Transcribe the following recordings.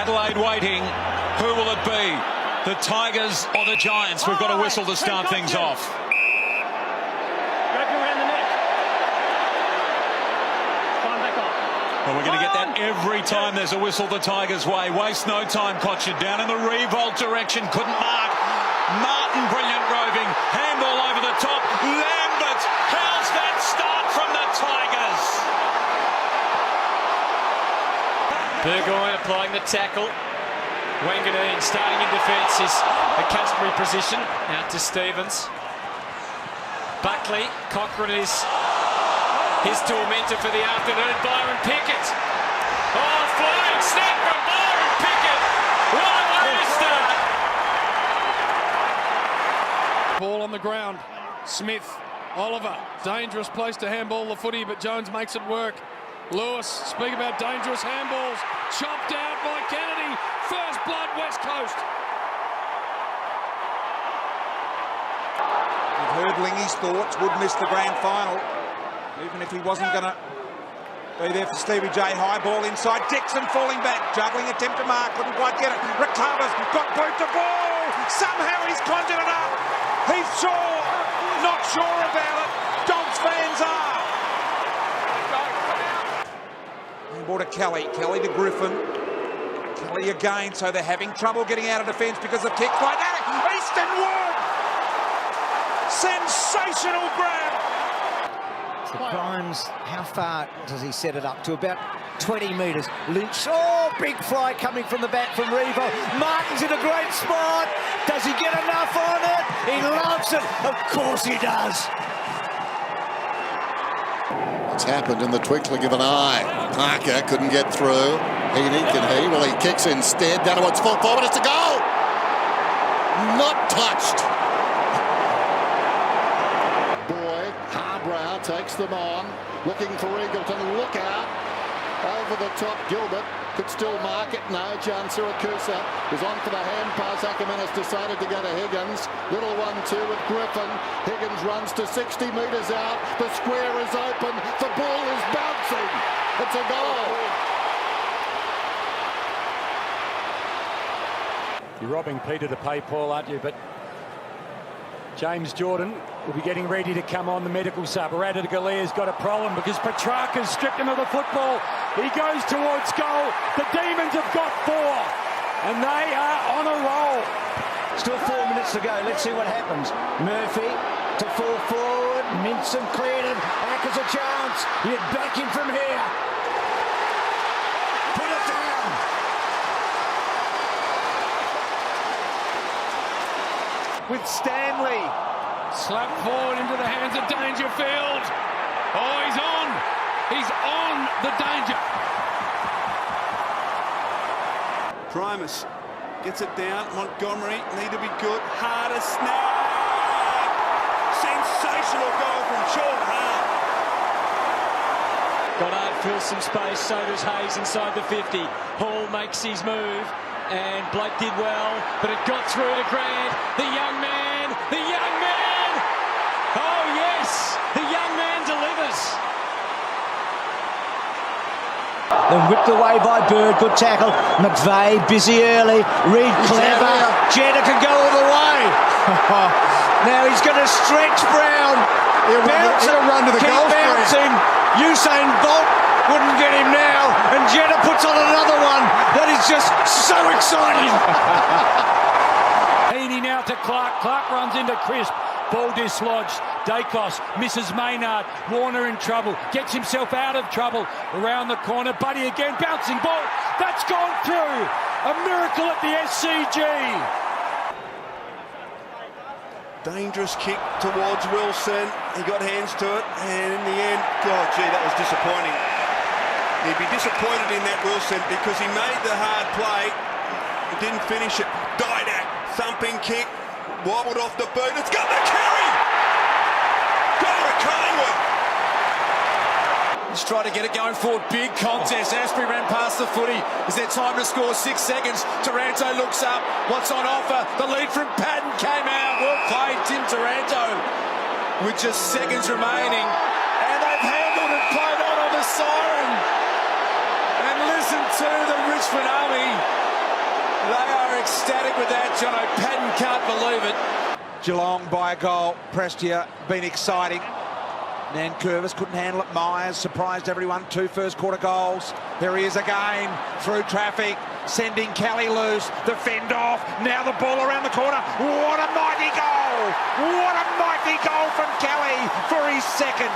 Adelaide waiting. Who will it be? The Tigers or the Giants? We've got a whistle to start things off. Grab you around the neck. Climb back on. Well, we're going to get that every time there's a whistle the Tigers' way. Waste no time, Cotcher. Down in the revolt direction. Couldn't mark. Martin, brilliant roving. Handball over the top. Lambert. How's that start from the Tigers? Burgoyne applying the tackle. Wanker starting in defence is a customary position. Out to Stevens. Buckley. Cochrane is his tormentor for the afternoon. Byron Pickett. Oh, flying snap from Byron Pickett. What a way to start. Ball on the ground. Smith. Oliver. Dangerous place to handball the footy, but Jones makes it work. Lewis, speak about dangerous handballs. Chopped out by Kennedy. First blood, West Coast. You've heard Lingy's thoughts. Would miss the grand final, even if he wasn't going to be there for Stevie J. High ball inside. Dixon falling back. Juggling attempt to mark. Couldn't quite get it. Recovers. Got boot to ball. Somehow he's conjured it up. He's sure. Not sure about it. Dogs fans are. Ball to Kelly. Kelly to Griffin. Kelly again. So they're having trouble getting out of defence because of kicks like that. Easton Wood! Sensational grab! So Grimes, how far does he set it up? To about 20 metres. Lynch, oh, big fly coming from the back from Revo. Martin's in a great spot. Does he get enough on it? He loves it. Of course he does. It's happened in the twinkling of an eye. Parker couldn't get through. Heaney, can he? Well, he kicks instead. Down towards full forward. It's a goal! Not touched. Boyd, Harbrow takes them on. Looking for Eagleton. Look out. Over the top, Gilbert could still mark it. No, John Siracusa is on for the hand pass. Ackerman has decided to go to Higgins. Little 1-2 with Griffin. Higgins runs to 60 metres out. The square is open. The ball is bouncing. It's a goal. You're robbing Peter to pay Paul, aren't you? But James Jordan will be getting ready to come on the medical sub. Arada Galea's got a problem because Petrarca's stripped him of the football. He goes towards goal. The Demons have got 4 and they are on a roll. Still 4 minutes to go. Let's see what happens. Murphy to fall forward. Minson cleared it. Acker's a chance. You'd back him from here. Put it down. With Stanley. Slap forward into the hands of Dangerfield. Oh, he's on. He's on the danger. Primus gets it down. Montgomery need to be good. Harder snap. Sensational goal from Sean Hart. Goddard fills some space, so does Hayes inside the 50. Hall makes his move, and Blake did well, but it got through to Grant. The young man, the young man! Oh yes, the young man delivers. Then whipped away by Bird, good tackle. McVeigh, busy early. Reed clever. Jeddah can go all the way. Now he's going to stretch Brown. He'll run to the goal bouncing. Usain Bolt wouldn't get him now. And Jeddah puts on another one. That is just so exciting. Heaney now to Clark. Clark runs into Crisp. Ball dislodged. Dacos misses Maynard. Warner in trouble. Gets himself out of trouble. Around the corner. Buddy again. Bouncing ball. That's gone through. A miracle at the SCG. Dangerous kick towards Wilson. He got hands to it, and in the end, God, gee, that was disappointing. He'd be disappointed in that, Wilson, because he made the hard play, didn't finish it. Didak, thumping kick, wobbled off the boot. It's got the carry! Goal to Collingwood! Let's try to get it going forward. Big contest. Asprey ran past the footy. Is there time to score? 6 seconds. Taranto looks up. What's on offer? The lead from Patton came out. Well played, Tim Taranto. With just seconds remaining. And they've handled it. Played on the siren. And listen to the Richmond Army They are ecstatic with that, Jono. Padden can't believe it. Geelong by a goal. Prestia been exciting. Nankervis couldn't handle it. Myers surprised everyone. 2 first-quarter goals. There he is again through traffic, sending Kelly loose. The fend off. Now the ball around the corner. What a mighty goal! What a mighty goal from Kelly for his second.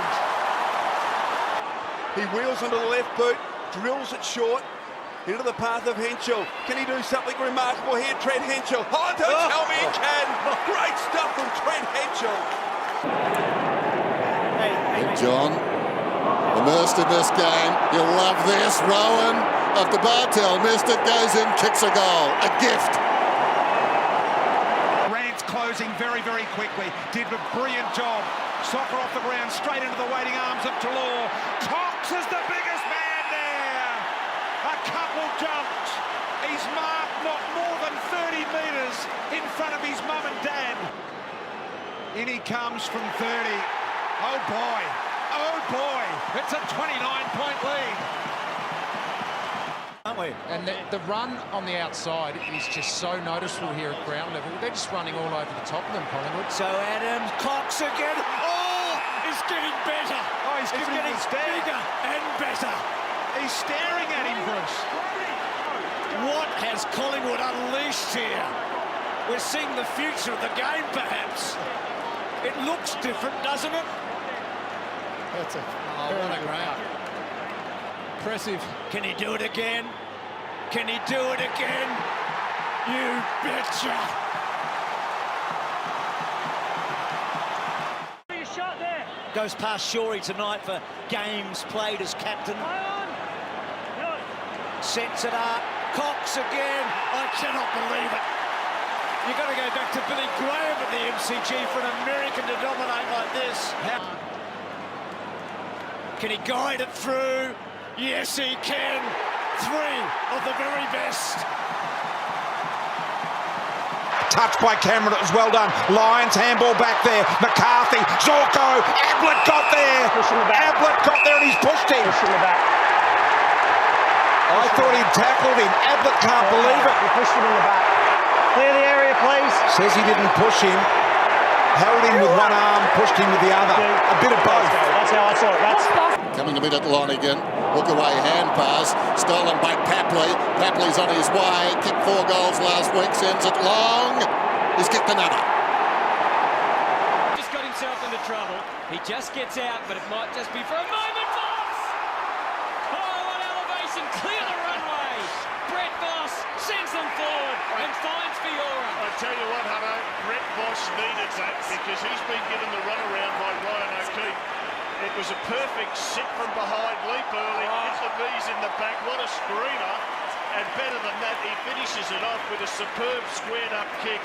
He wheels into the left boot, drills it short, into the path of Henschel. Can he do something remarkable here, Trent Henschel? Oh, don't tell me he can! Great stuff from Trent Henschel. John, immersed in this game. You'll love this. Rowan, after Bartel missed it, goes in, kicks a goal. A gift. Rance closing very, very quickly. Did a brilliant job. Soccer off the ground, straight into the waiting arms of Talor. Cox is the biggest man there. A couple jumped. He's marked not more than 30 metres in front of his mum and dad. In he comes from 30. Oh boy. Oh boy. It's a 29-point lead. Aren't we? And the run on the outside is just so noticeable here at ground level. They're just running all over the top of them, Collingwood. So Adams, Cox again. Oh, it's getting better. Oh, he's It's giving him getting a stare. bigger and better. He's staring at him, Bruce. What has Collingwood unleashed here? We're seeing the future of the game, perhaps. It looks different, doesn't it? That's a what a ground. Impressive. Can he do it again? Can he do it again? You betcha. Goes past Shorey tonight for games played as captain. Sets it up. Cox again. I cannot believe it. You've got to go back to Billy Graham at the MCG for an American to dominate like this. Can he guide it through? Yes, he can. 3 of the very best. Touched by Cameron, it was well done. Lions handball back there. McCarthy, Zorko, Ablett got there. Ablett got there and he's pushed him. I thought he'd tackled him. Ablett can't believe it. He pushed him in the back. Clear the area, please. Says he didn't push him. Held him with one arm, pushed him with the other. A bit of both. That's how I saw it. Coming to mid at Lonigan. Look away, hand pass. Stolen by Papley. Papley's on his way. Kicked 4 goals last week. Sends it long. He's kicked another. Just got himself into trouble. He just gets out, but it might just be for a moment. Voss! Oh, what elevation. Clear the runway. Brett Voss sends them forward and finds Fiora. I tell you what, Hutto, Brett Voss needed that because he's been given the runaround by Ryan O'Keefe. It was a perfect sit from behind, leap early, hit the knees in the back. What a screamer. And better than that, he finishes it off with a superb squared-up kick.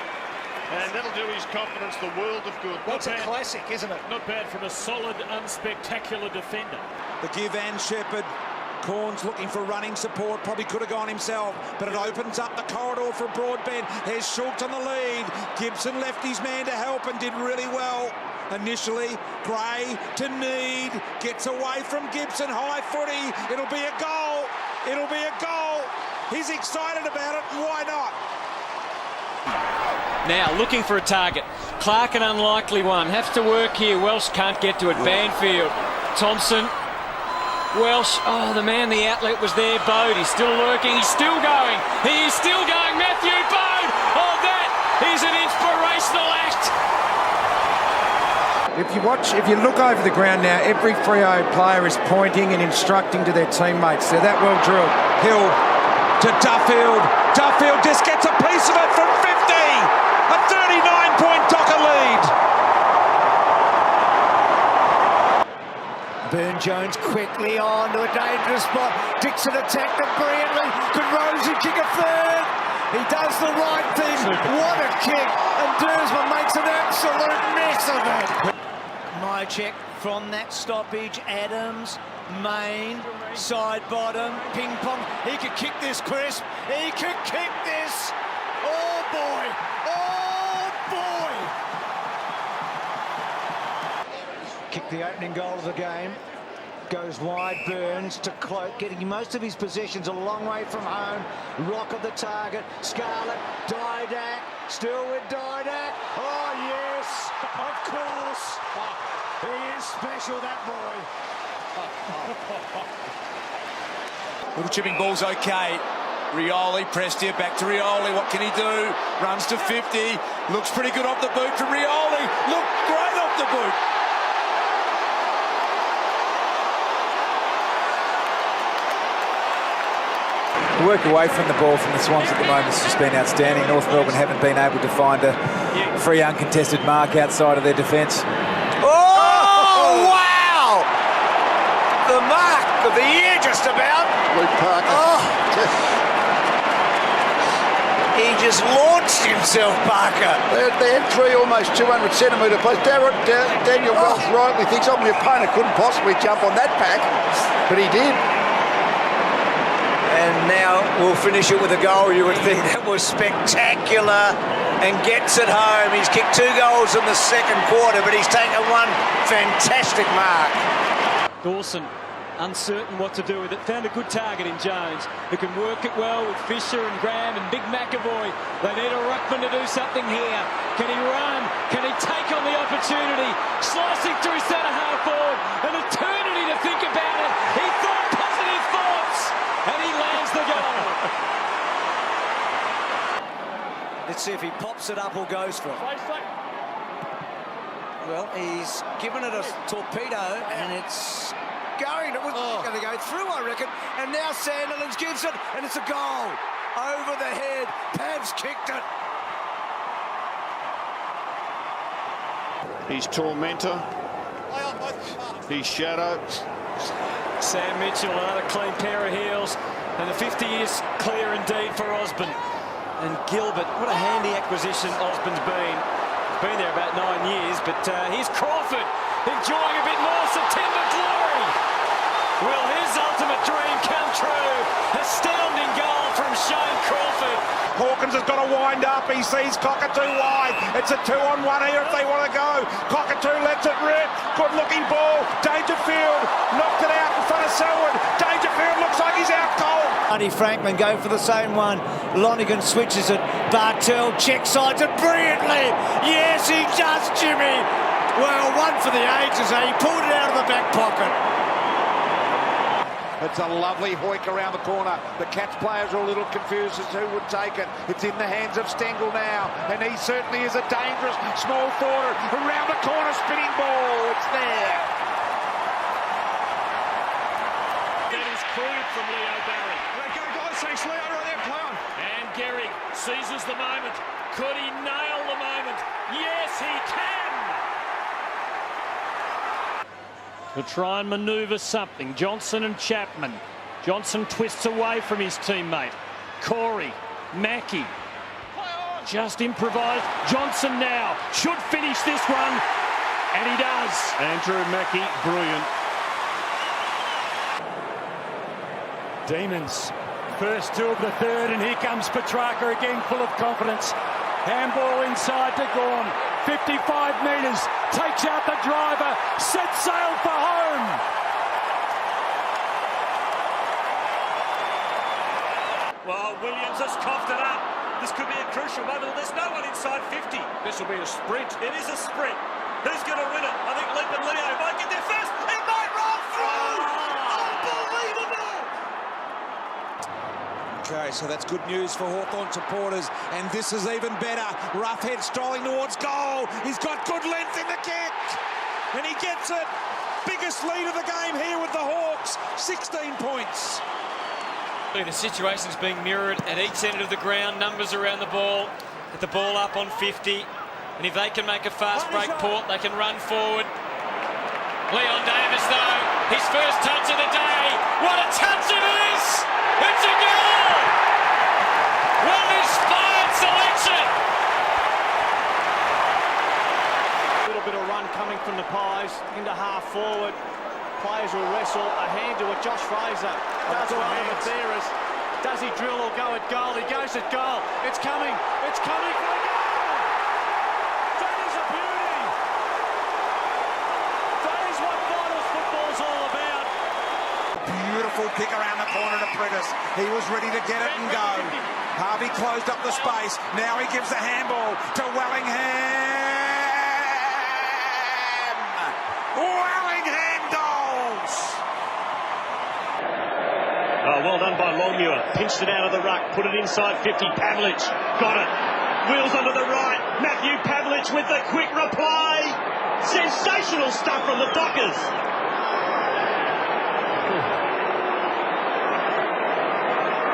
And that'll do his confidence the world of good. That's a classic, isn't it? Not bad from a solid, unspectacular defender. The give and Shepherd. Corns looking for running support, probably could have gone himself, but it opens up the corridor for Broadbent. Here's Schultz on the lead. Gibson left his man to help and did really well. Initially, Gray to Need, gets away from Gibson, high footy. It'll be a goal. It'll be a goal. He's excited about it, and why not? Now looking for a target. Clark, an unlikely one. Has to work here. Welsh can't get to it. Banfield. Thompson. Welsh. Oh, the man, the outlet was there. Bode. He's still lurking. He's still going. He is still going. Matthew Bode. Oh, that is an inspirational act. If you look over the ground now, every Freo player is pointing and instructing to their teammates. They're that well drilled. Hill to Duffield. Duffield just gets a piece of it from 50. A 39-point Docker lead. Burne-Jones quickly on to a dangerous spot. Dixon attacked it brilliantly. Could Rosie kick a third? He does the right thing. What a kick. And Duursma makes an absolute mess of it. Myercheck from that stoppage. Adams, Main, side bottom, ping pong. He could kick this, Chris. He could kick this. Oh boy. Oh boy. Kicked the opening goal of the game. Goes wide, Burns to Cloak, getting most of his possessions a long way from home. Rock of the target, Scarlett, Didac, still with Didac. Oh yes, of course. He is special, that boy. Little chipping ball's okay. Rioli pressed here, back to Rioli. What can he do? Runs to 50. Looks pretty good off the boot from Rioli. Look great off the boot. The work away from the ball from the Swans at the moment has just been outstanding. North Melbourne haven't been able to find a free uncontested mark outside of their defence. Oh, wow! The mark of the year just about. Luke Parker. Oh. He just launched himself, Parker. They had three almost 200-centimetre plays. Daniel Wells rightly thinks, my opponent couldn't possibly jump on that pack, but he did. And now we'll finish it with a goal. You would think that was spectacular, and gets it home. He's kicked 2 goals in the second quarter, but he's taken one fantastic mark. Dawson, uncertain what to do with it. Found a good target in Jones, who can work it well with Fisher and Graham and Big McAvoy. They need a ruckman to do something here. Can he run? Can he take on the opportunity? Slicing through centre half forward. An eternity to think about it. He thought positive thoughts, and he lands the goal. Let's see if he pops it up or goes for it. Well, he's given it a torpedo, and it's going. It was going to go through, I reckon. And now Sandilands gives it, and it's a goal. Over the head. Pav's kicked it. His tormentor, his shadow. Sam Mitchell, another clean pair of heels, and the 50 is clear indeed for Osborne. And Gilbert, what a handy acquisition Osborne's been. He's been there about 9 years, but here's Crawford enjoying a bit more September glory. Will his ultimate dream come true? Astounding goal from Shane Crawford. Hawkins has got to wind up. He sees Cockatoo wide. It's a 2-on-1 here if they want to go. Cockatoo lets it rip. Good looking ball. Dangerfield knocked it out in front of Selwood. Dangerfield looks like he's out cold. Arnie Franklin go for the same one. Lonergan switches it. Bartel check sides it brilliantly. Yes, he does, Jimmy. Well, one for the ages. He pulled it out of the back pocket. It's a lovely hoik around the corner. The Cats players are a little confused as to who would take it. It's in the hands of Stengel now, and he certainly is a dangerous small forward. Around the corner, spinning ball. It's there. That is cleared from Leo Barry. Let go, guys. Thanks, Leo. Right there, play on. And Gehrig seizes the moment. Could he nail the moment? Yes, he can! To try and manoeuvre something. Johnson and Chapman. Johnson twists away from his teammate. Corey, Mackie. Just improvised. Johnson now should finish this one. And he does. Andrew Mackie, brilliant. Demons, first 2 of the third, and here comes Petrarca again, full of confidence. Handball inside to Gawn, 55 metres, takes out the driver, sets sail for home. Well, Williams has coughed it up. This could be a crucial moment. There's no one inside 50. This will be a sprint. It is a sprint. Who's going to win it? I think Leap and Leo might get there first. It might roll through. Unbelievable. Okay, so that's good news for Hawthorn supporters, and this is even better. Roughhead strolling towards goal. He's got good length in the kick, and he gets it. Biggest lead of the game here with the Hawks, 16 points. The situation's being mirrored at each end of the ground. Numbers around the ball. Get the ball up on 50. And if they can make a fast break, Port, they can run forward. Leon Davis, though, his first touch of the day. What a touch it is! It's a goal! Well-inspired selection! A little bit of run coming from the Pies into half forward. Players will wrestle. A hand to it. Josh Fraser does a lot of it there. Does he drill or go at goal? He goes at goal. It's coming. It's coming for a goal. That is a beauty. That is what finals football's all about. Beautiful kick around the corner to Pritis. He was ready to get it and go. Harvey closed up the space. Now he gives the handball to Wellingham. Wellingham goals! Oh, well done by Longmuir. Pinched it out of the ruck, put it inside 50. Pavlich got it. Wheels onto the right. Matthew Pavlich with the quick reply. Sensational stuff from the Dockers.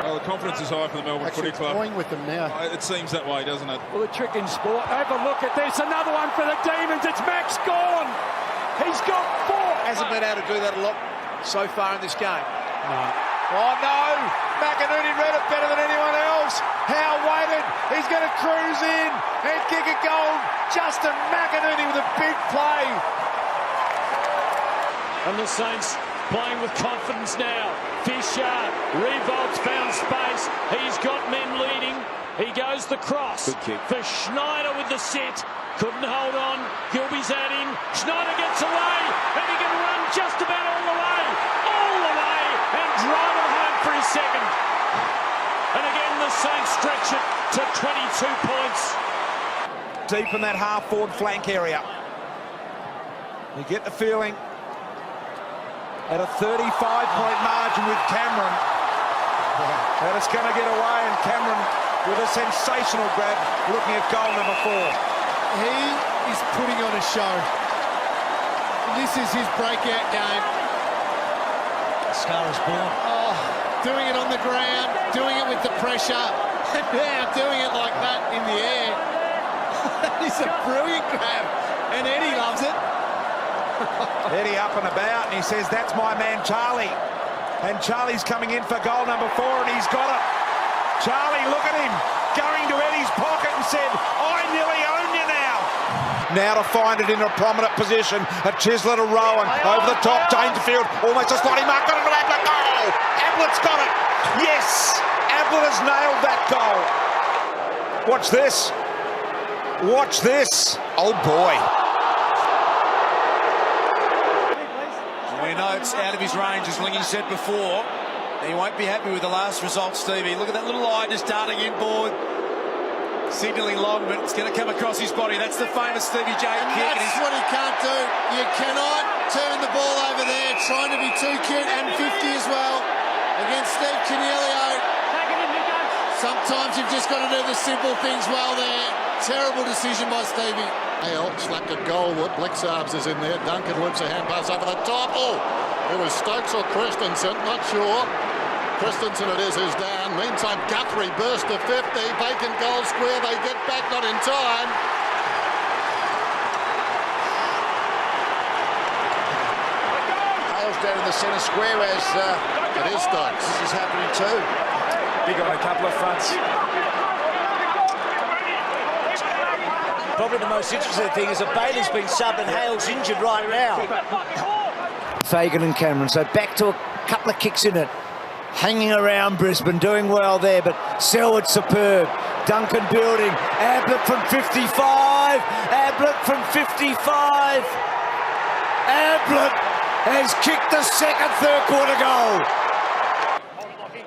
Well, the confidence is high for the Melbourne Footy Club. Toying with them now. It seems that way, doesn't it? Well, the trick in sport. Have a look at this. Another one for the Demons. It's Max Gawn. He's got 4. Hasn't been able to do that a lot so far in this game. No. Oh no! McInerney read it better than anyone else. Howe waited. He's going to cruise in and kick a goal. Justin McInerney with a big play. And the Saints playing with confidence now. Fisher, Revolt's found space. He's got men leading. He goes the cross. Good kick. For Schneider with the set. Couldn't hold on. Gilby's at him. Schneider gets away. And he can run just about all the way. All the way. And drive it home for his second. And again, the Saints stretch it to 22 points. Deep in that half-forward flank area. You get the feeling at a 35-point margin with Cameron that it's going to get away, and Cameron with a sensational grab looking at goal number 4. He is putting on a show. This is his breakout game. Scar is born. Oh, doing it on the ground, doing it with the pressure, and now doing it like that in the air. That is a brilliant grab, and Eddie loves it. Eddie up and about, and he says, that's my man Charlie. And Charlie's coming in for goal number 4, and he's got it. Charlie, look at him, going to Eddie's pocket and said, I nearly own you now. Now to find it in a prominent position. A Chisler to Rowan, over the top, Dangerfield, almost a slotty mark, got it to Ablett, goal! Ablett's got it, yes! Ablett has nailed that goal. Watch this. Watch this. Oh boy. We know it's out of his range, as Lingy said before. He won't be happy with the last result, Stevie. Look at that little eye just darting inboard. Signalling long, but it's going to come across his body. That's the famous Stevie J kick. That's what he can't do. You cannot turn the ball over there, trying to be too cute, and 50 as well, against Steve Canielio. Sometimes you've just got to do the simple things well there. Terrible decision by Stevie. Hale slapped at Goldwood. Blixarbs is in there. Duncan loops a hand pass over the top. Oh, it was Stokes or Christensen, not sure. Christensen it is who's down. Meantime, Guthrie burst to 50. Vacant goal square. They get back, not in time. Hale's down in the centre square as It is Stokes. this is happening too. Big on a couple of fronts. Probably the most interesting thing is that Bailey's been subbed and Hale's injured right now. Fagan and Cameron, so back to a couple of kicks in it. Hanging around Brisbane, doing well there, but Selwood superb. Duncan building. Ablett from 55. Ablett from 55. Ablett has kicked the second third-quarter goal.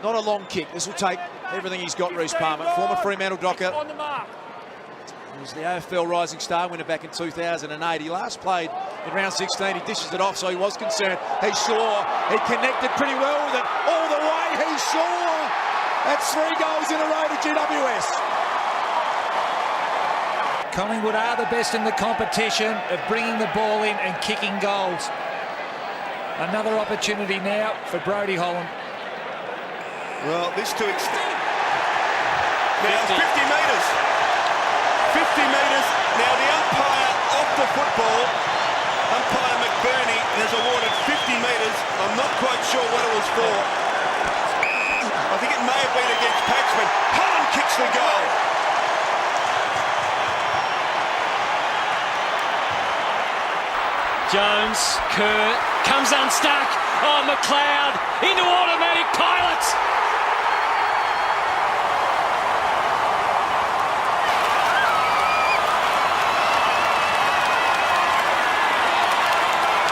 Not a long kick. This will take everything he's got, Reece Palmer. Former Fremantle Docker. He was the AFL Rising Star winner back in 2008. He last played in round 16. He dishes it off, so he was concerned. He saw. He connected pretty well with it. All the way, he saw. That's 3 goals in a row to GWS. Collingwood are the best in the competition of bringing the ball in and kicking goals. Another opportunity now for Brodie Holland. Well, this to extend. Now 50 metres. 50 metres. Now the umpire off the football. Umpire McBurney has awarded 50 metres. I'm not quite sure what it was for. I think it may have been against Paxman. Holland kicks the goal. Jones, Kerr, comes unstuck. Oh, McLeod into automatic pilots.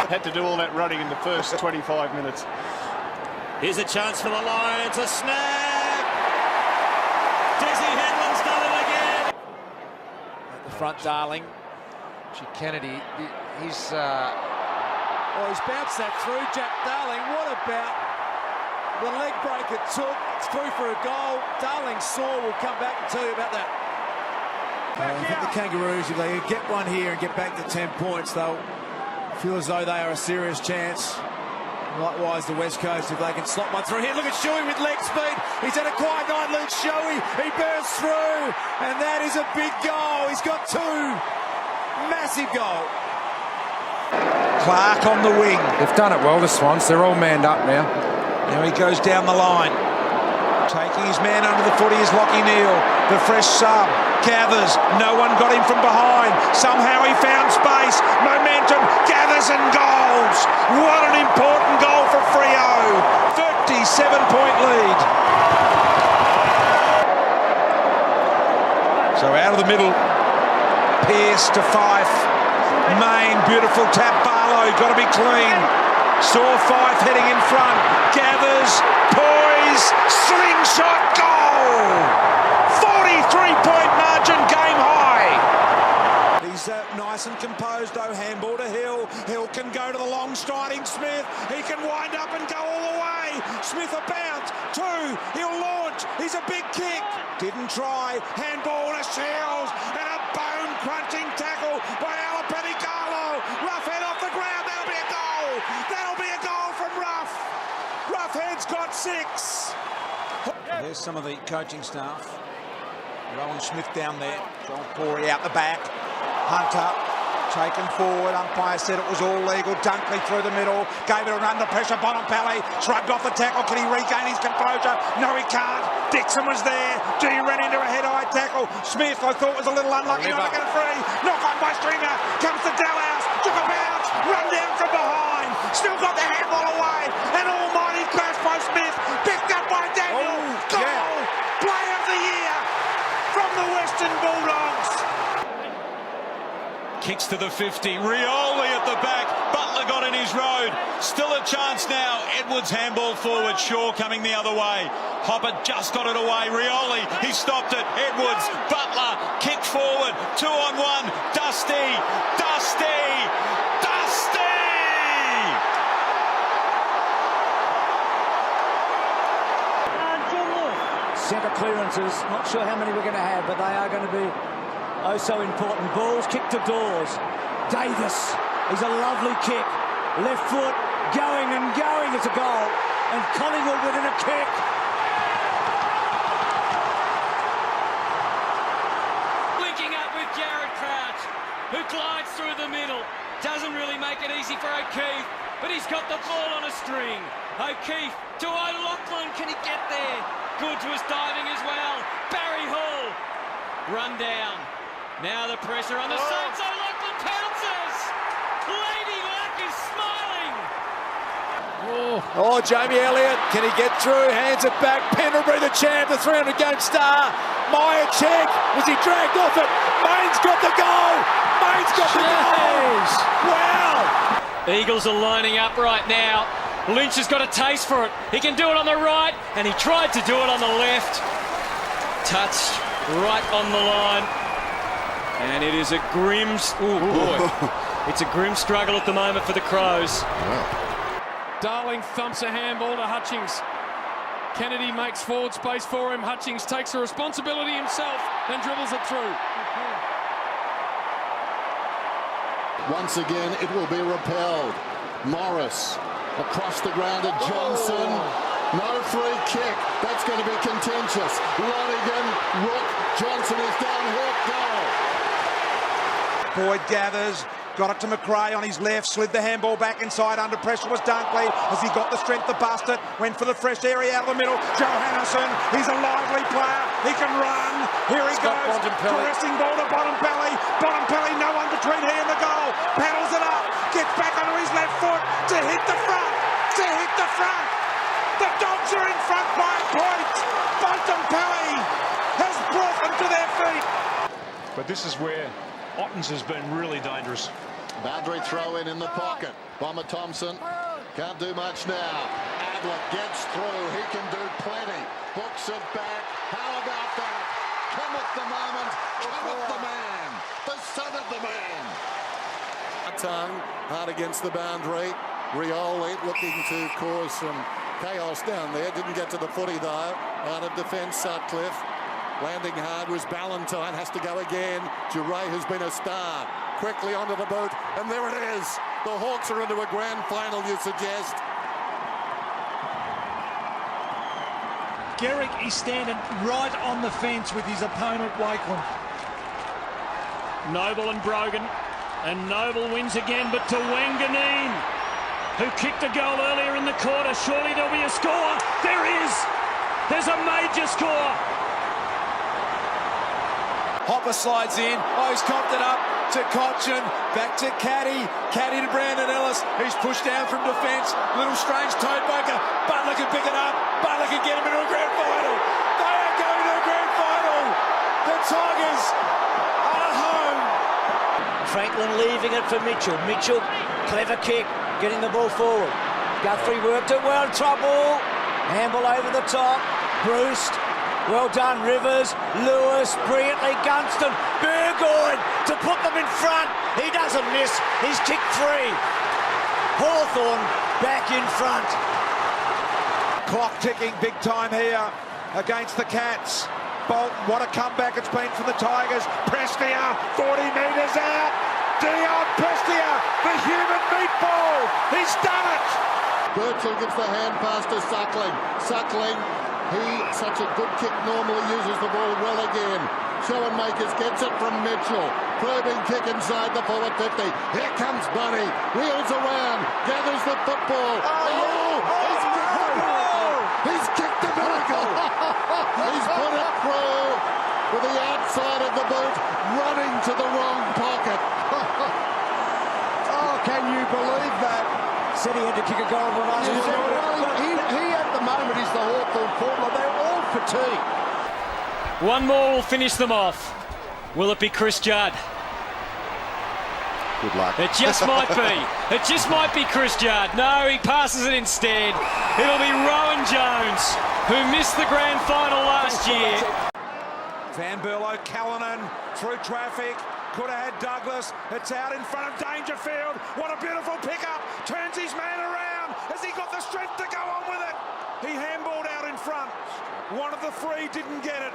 Had to do all that running in the first 25 minutes. Here's a chance for the Lions, a snap! Desi Headland's done it again! At the front, Darling. Kennedy, he's bounced that through. Jack Darling, what about the leg break it took? It's through for a goal. Darling saw, we'll come back and tell you about that. I think the Kangaroos, if they get one here and get back to 10 points, they'll feel as though they are a serious chance. Likewise, the West Coast, if they can slot one through here. Look at Shuey with leg speed. He's had a quiet night, Luke Shuey. He bursts through, and that is a big goal. He's got two. Massive goal. Clark on the wing. They've done it well, the Swans. They're all manned up now. Now he goes down the line. Taking his man under the footy is Lockie Neal. The fresh sub gathers. No one got him from behind. Somehow he found space. Momentum gathers and goals. What an important goal for Freo. 37-point lead. So out of the middle. Pearce to Fife. Main, beautiful tap. Barlow, got to be clean. Saw Fife heading in front. Gathers, poise, slingshot goal. 43-point margin, game high. He's nice and composed though. Handball to Hill. Hill can go to the long striding Smith. He can wind up and go all the way. Smith a bounce. Two. He'll launch. He's a big kick. Didn't try. Handball to Shields. And a bone-crunching tackle by Alapani-Carlo. Rough head off the ground. That'll be a goal. That'll be a goal from Rough. Roughhead's got 6. There's some of the coaching staff. Rowan Smith down there. John Corey out the back. Hunter taken forward. Umpire said it was all legal. Dunkley through the middle. Gave it an under pressure. Bontempelli shrugged off the tackle. Can he regain his composure? No, he can't. Dixon was there. G ran into a head-high tackle. Smith, I thought, was a little unlucky not to get it free. Knock on by Stringer. Comes to Dalhouse. Took a bounce. Run down from behind. Still got the handball away. An almighty crash by Smith. Picked up by Daniel. Goal. Yeah. Play of the year from the Western Bulldogs. Kicks to the 50. Rioli at the back. Butler got in his road. Still a chance now. Edwards handball forward. Shaw coming the other way. Hopper just got it away. Rioli, he stopped it. Edwards, Butler, kick forward. 2-on-1. Dusty. Dusty. Dusty! Centre clearances. Not sure how many we're going to have, but they are going to be oh so important. Balls kick to Dawes. Davis, he's a lovely kick. Left foot, going and going. It's a goal. And Collingwood within a kick. Linking up with Jared Crouch, who glides through the middle. Doesn't really make it easy for O'Keefe, but he's got the ball on a string. O'Keefe to O'Loughlin. Can he get there? Goods was diving as well. Barry Hall. Run down. Now the pressure on the Saints. O'Loughlin pounces. Lady Luck is smiling. Oh, Jamie Elliott, can he get through? Hands it back. Pendlebury, the champ, the 300-game star. Meyer check. Was he dragged off it? Main's got the goal. Main's got the goal. Wow. Eagles are lining up right now. Lynch has got a taste for it. He can do it on the right, and he tried to do it on the left. Touched right on the line. And it is a grim... Oh, boy. It's a grim struggle at the moment for the Crows. Darling thumps a handball to Hutchings. Kennedy makes forward space for him. Hutchings takes the responsibility himself and dribbles it through. Once again, it will be repelled. Morris across the ground at Johnson. No free kick. That's going to be contentious. Lonigan, Rook, Johnson is down. Hook, goal. Boyd gathers. Got it to McRae on his left, slid the handball back inside. Under pressure was Dunkley. As he got the strength to bust it, went for the fresh area out of the middle. Johannesson, he's a lively player. He can run. Here he goes. Caressing ball to Bontempelli. Bontempelli, no one between he and the goal. Paddles it up. Gets back onto his left foot to hit the front. To hit the front. The Dogs are in front by a point. Bontempelli has brought them to their feet. But this is where Ottens has been really dangerous. Boundary throw in the pocket. Bomber Thompson can't do much now. Pavlik gets through. He can do plenty. Hooks it back. How about that? Come with the moment. Come with the man. The son of the man. Tongue hard against the boundary. Rioli looking to cause some chaos down there. Didn't get to the footy though. Out of defence, Sutcliffe. Landing hard was Ballantyne. Has to go again. Duray has been a star. Quickly onto the boot. And there it is. The Hawks are into a grand final, you suggest. Garrick is standing right on the fence with his opponent, Wakeland. Noble and Brogan. And Noble wins again, but to Wanganeen, who kicked a goal earlier in the quarter. Surely there'll be a score. There is. There's a major score. Hopper slides in. Oh, he's copped it up to Cochin. Back to Caddy. Caddy to Brandon Ellis. He's pushed down from defence. Little strange toe poker. Butler can pick it up. Butler can get him into a grand final. They are going to a grand final. The Tigers are home. Franklin leaving it for Mitchell. Mitchell, clever kick, getting the ball forward. Guthrie worked it well, trouble. Handball over the top. Bruce, well done. Rivers, Lewis, brilliantly. Gunston, Burgoyne to put them in front. He doesn't miss. He's kicked free. Hawthorn back in front. Clock ticking big time here against the Cats. Bolton, what a comeback it's been for the Tigers. Prestia, 40 metres out. Dion Prestia, the human meatball. He's done it. Birchall gives the hand pass to Suckling. Suckling, he, such a good kick, normally uses the ball well again. Schoenmakers gets it from Mitchell. Probing kick inside the forward 50. Here comes Bunny. Wheels around. Gathers the football. He's kicked a miracle. He's put it through with the outside of the boot, running to the wrong pocket. Oh, can you believe that? Said he had to kick a goal from us. He at the moment is the Hawthorn forward. They're all fatigued. One more will finish them off. Will it be Chris Judd? Good luck. It just might be. It just might be Chris Judd. No, he passes it instead. It'll be Rowan Jones, who missed the grand final last year. Van Berlo, Callanan through traffic. Could have had Douglas. It's out in front of Dangerfield. What a beautiful pickup. Turns his man around. Has he got the strength to go on with it? He handballed out in front. One of the three didn't get it.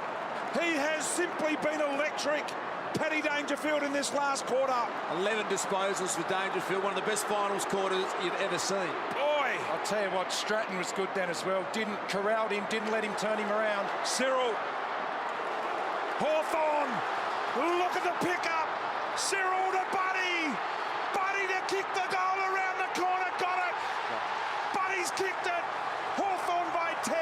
He has simply been electric. Paddy Dangerfield in this last quarter. 11 disposals for Dangerfield. One of the best finals quarters you've ever seen. Boy! I'll tell you what, Stratton was good then as well. Corralled him, didn't let him turn him around. Cyril. Hawthorn. Look at the pickup. Cyril to Buddy. Buddy to kick the goal around the corner. Got it. Buddy's kicked it. Hawthorn by 10.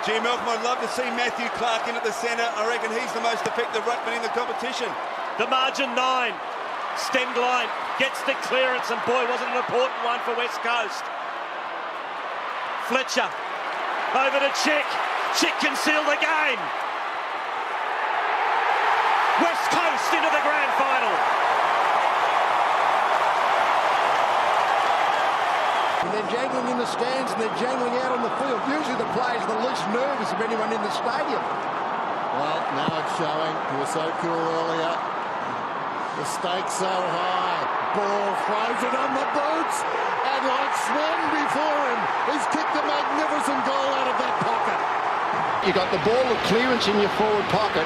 Gee, Malcolm, I'd love to see Matthew Clark in at the centre. I reckon he's the most effective ruckman in the competition. The margin 9. Stemmed line gets the clearance, and boy, was it an important one for West Coast. Fletcher over to Chick. Chick can seal the game. West Coast into the grand final. And they're jangling in the stands and they're jangling out on the field. Usually the players are the least nervous of anyone in the stadium. Well, now it's showing. He was so cool earlier. The stakes so high. Ball throws it on the boots. And like Swan before him, he's kicked a magnificent goal out of that pocket. You got the ball of clearance in your forward pocket.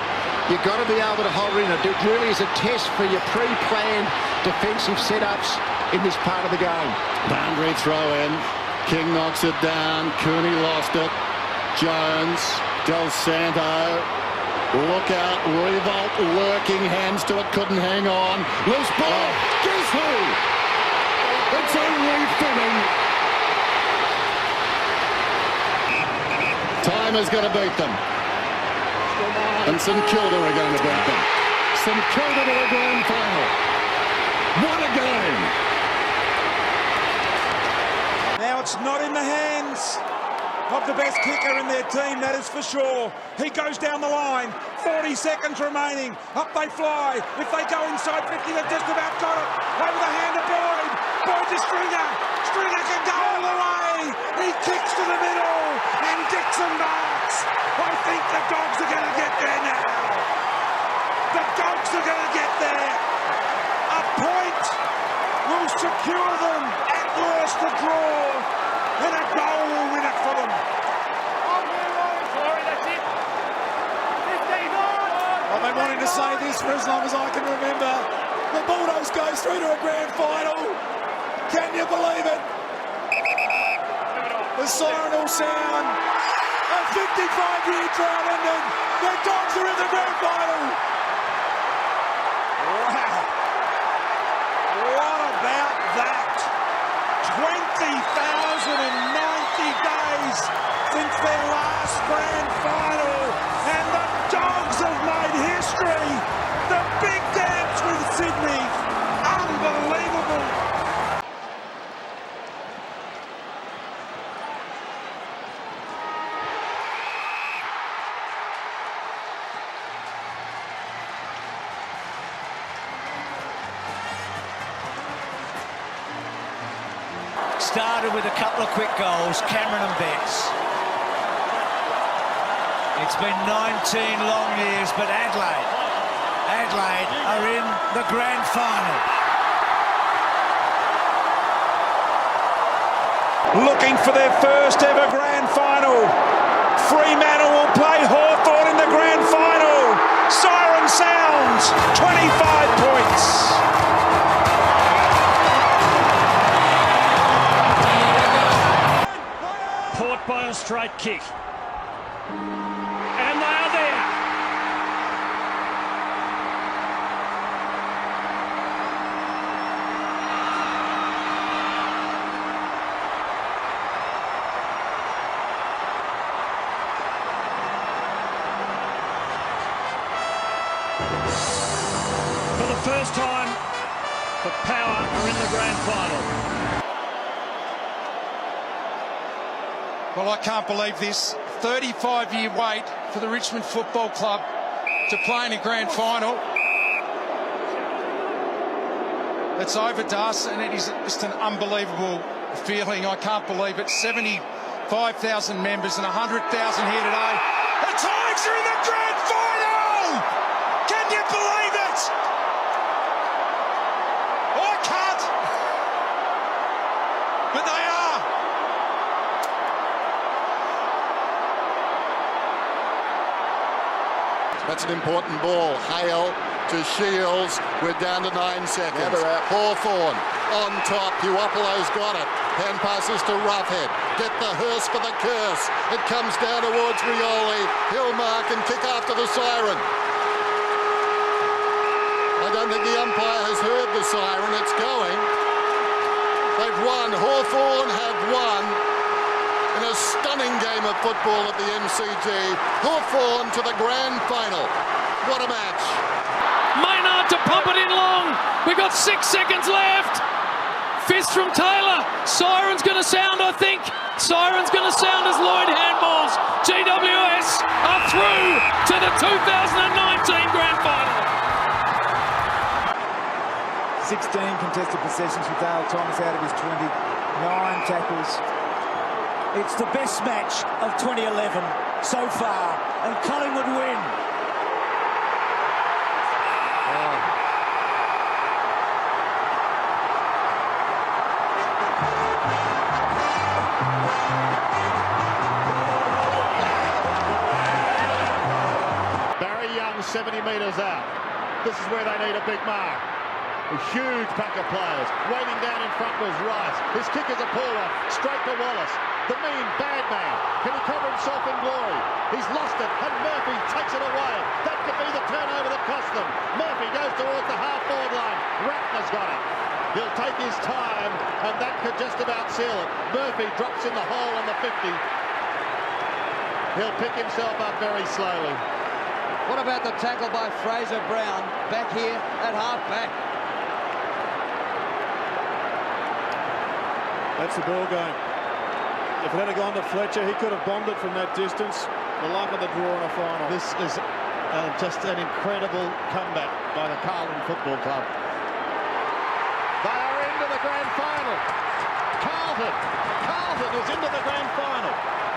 You've got to be able to hold it in. It really is a test for your pre-planned defensive setups in this part of the game. Boundary throw in. King knocks it down. Cooney lost it. Jones. Del Santo. Look out. Revolt lurking. Hands to it. Couldn't hang on. Loose ball. Guess who? It's only Finning. Time is going to beat them. And St Kilda are going to beat them. St Kilda to the grand final. What a game! Now it's not in the hands of the best kicker in their team, that is for sure. He goes down the line, 40 seconds remaining, up they fly. If they go inside 50, they've just about got it. Over the hand of Boyd. Boyd to Stringer. Stringer can go all the way. He kicks to the middle, and Dixon marks. I think the Dogs are going to get there now. The Dogs are going to get there. A point will secure them, at worst a draw, and a goal will win it for them. I've been wanting to say this for as long as I can remember. The Bulldogs go through to a grand final. Can you believe it? The siren will sound. A 55-year drought ended. The Dogs are in the grand final. Wow. What about that? 20,090 days since their last grand final, and the Dogs have made history. The big dance with Sydney. Unbelievable. Started with a couple of quick goals, Cameron and Betts. It's been 19 long years, but Adelaide are in the grand final. Looking for their first ever grand final. Fremantle will play Hawthorn in the grand final. Siren sounds, 25 points. Port by a straight kick. And they are there. For the first time, the Power are in the grand final. Well, I can't believe this. 35-year wait for the Richmond Football Club to play in a grand final. It's overdone, and it is just an unbelievable feeling. I can't believe it. 75,000 members and 100,000 here today. The Tigers are in the grand final! Can you believe it? I can't. But they are. That's an important ball. Hale to Shields. We're down to 9 seconds. Hawthorn on top. Puopolo's got it. Hand passes to Roughhead. Get the hearse for the curse. It comes down towards Rioli. He'll mark and kick after the siren. I don't think the umpire has heard the siren. It's going. They've won. Hawthorn have won. In a stunning game of football at the MCG. Hawthorn to the grand final. What a match. Maynard to pump it in long. We've got 6 seconds left. Fist from Taylor. Siren's going to sound, I think. Siren's going to sound as Lloyd handballs. GWS are through to the 2019 grand final. 16 contested possessions with Dale Thomas out of his 20. 9 tackles. It's the best match of 2011 so far, and Collingwood win. Barry Young 70 metres out. This is where they need a big mark. A huge pack of players. Waiting down in front was Rice. His kick is a pull-off. Straight to Wallace. The mean bad man. Can he cover himself in glory? He's lost it, and Murphy takes it away. That could be the turnover that cost them. Murphy goes towards the half-forward line. Ratner's got it. He'll take his time, and that could just about seal it. Murphy drops in the hole on the 50. He'll pick himself up very slowly. What about the tackle by Fraser Brown back here at half-back? That's the ball game. If it had gone to Fletcher, he could have bombed it from that distance. The luck of the draw in a final. This is just an incredible comeback by the Carlton Football Club. They are into the grand final. Carlton is into the grand final.